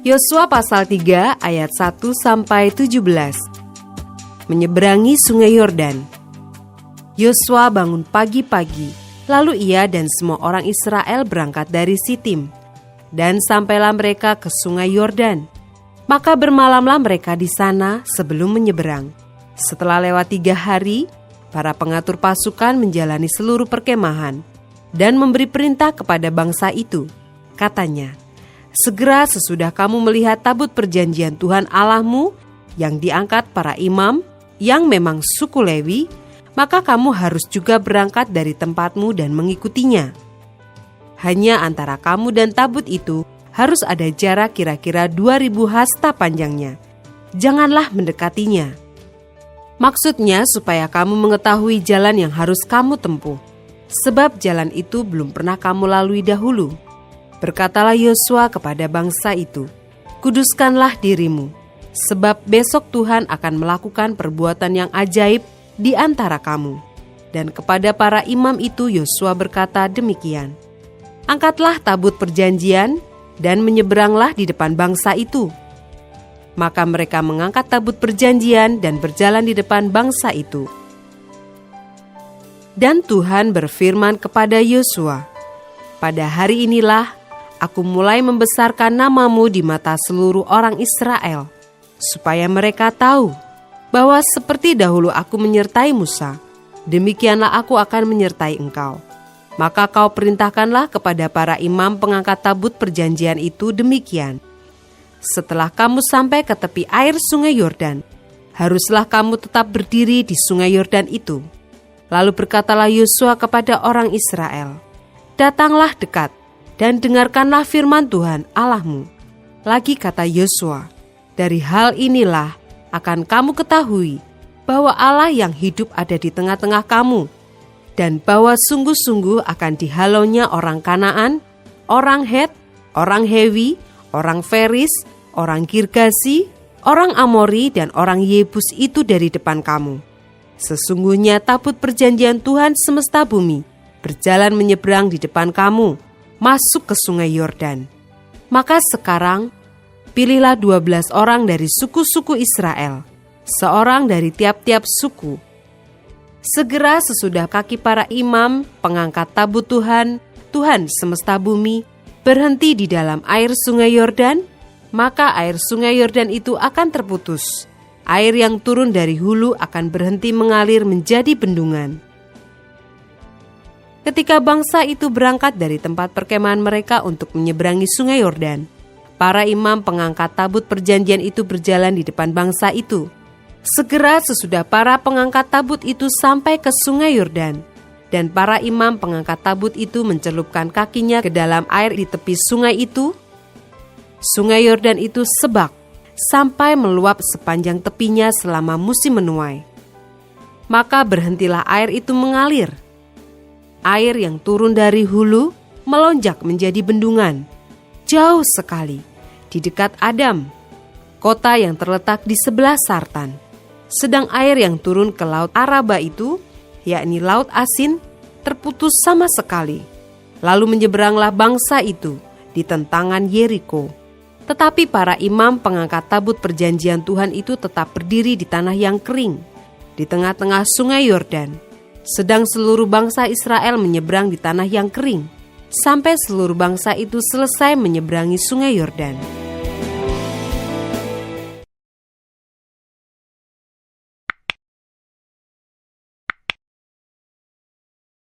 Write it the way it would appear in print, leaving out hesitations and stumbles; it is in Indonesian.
Yosua pasal 3 ayat 1-17. Menyeberangi Sungai Yordan. Yosua bangun pagi-pagi, lalu ia dan semua orang Israel berangkat dari Sitim, dan sampailah mereka ke Sungai Yordan. Maka bermalamlah mereka di sana sebelum menyeberang. Setelah lewat 3 hari, para pengatur pasukan menjalani seluruh perkemahan dan memberi perintah kepada bangsa itu. Katanya, segera sesudah kamu melihat tabut perjanjian Tuhan Allahmu yang diangkat para imam yang memang suku Lewi, maka kamu harus juga berangkat dari tempatmu dan mengikutinya. Hanya antara kamu dan tabut itu harus ada jarak kira-kira 2000 hasta panjangnya. Janganlah mendekatinya. Maksudnya supaya kamu mengetahui jalan yang harus kamu tempuh, sebab jalan itu belum pernah kamu lalui dahulu. Berkatalah Yosua kepada bangsa itu, kuduskanlah dirimu, sebab besok Tuhan akan melakukan perbuatan yang ajaib di antara kamu. Dan kepada para imam itu Yosua berkata demikian, angkatlah tabut perjanjian dan menyeberanglah di depan bangsa itu. Maka mereka mengangkat tabut perjanjian dan berjalan di depan bangsa itu. Dan Tuhan berfirman kepada Yosua, pada hari inilah aku mulai membesarkan namamu di mata seluruh orang Israel, supaya mereka tahu bahwa seperti dahulu aku menyertai Musa, demikianlah aku akan menyertai engkau. Maka kau perintahkanlah kepada para imam pengangkat tabut perjanjian itu demikian. Setelah kamu sampai ke tepi air Sungai Yordan, haruslah kamu tetap berdiri di Sungai Yordan itu. Lalu berkatalah Yosua kepada orang Israel, datanglah dekat dan dengarkanlah firman Tuhan Allahmu. Lagi kata Yosua, dari hal inilah akan kamu ketahui bahwa Allah yang hidup ada di tengah-tengah kamu, dan bahwa sungguh-sungguh akan dihalaunya orang Kanaan, orang Het, orang Hewi, orang Feris, orang Girgasi, orang Amori, dan orang Yebus itu dari depan kamu. Sesungguhnya tabut perjanjian Tuhan semesta bumi berjalan menyeberang di depan kamu, masuk ke Sungai Yordan. Maka sekarang, pilihlah 12 orang dari suku-suku Israel, seorang dari tiap-tiap suku. Segera sesudah kaki para imam, pengangkat tabut Tuhan, Tuhan semesta bumi, berhenti di dalam air Sungai Yordan, maka air Sungai Yordan itu akan terputus. Air yang turun dari hulu akan berhenti mengalir menjadi bendungan. Ketika bangsa itu berangkat dari tempat perkemahan mereka untuk menyeberangi Sungai Yordan, para imam pengangkat tabut perjanjian itu berjalan di depan bangsa itu. Segera sesudah para pengangkat tabut itu sampai ke Sungai Yordan, dan para imam pengangkat tabut itu mencelupkan kakinya ke dalam air di tepi sungai itu, Sungai Yordan itu sebak sampai meluap sepanjang tepinya selama musim menuai. Maka berhentilah air itu mengalir. Air yang turun dari hulu melonjak menjadi bendungan, jauh sekali, di dekat Adam, kota yang terletak di sebelah Sartan. Sedang air yang turun ke Laut Araba itu, yakni Laut Asin, terputus sama sekali. Lalu menyeberanglah bangsa itu di tentangan Yeriko. Tetapi para imam pengangkat tabut perjanjian Tuhan itu tetap berdiri di tanah yang kering, di tengah-tengah Sungai Yordan. Sedang seluruh bangsa Israel menyeberang di tanah yang kering, sampai seluruh bangsa itu selesai menyeberangi Sungai Yordan.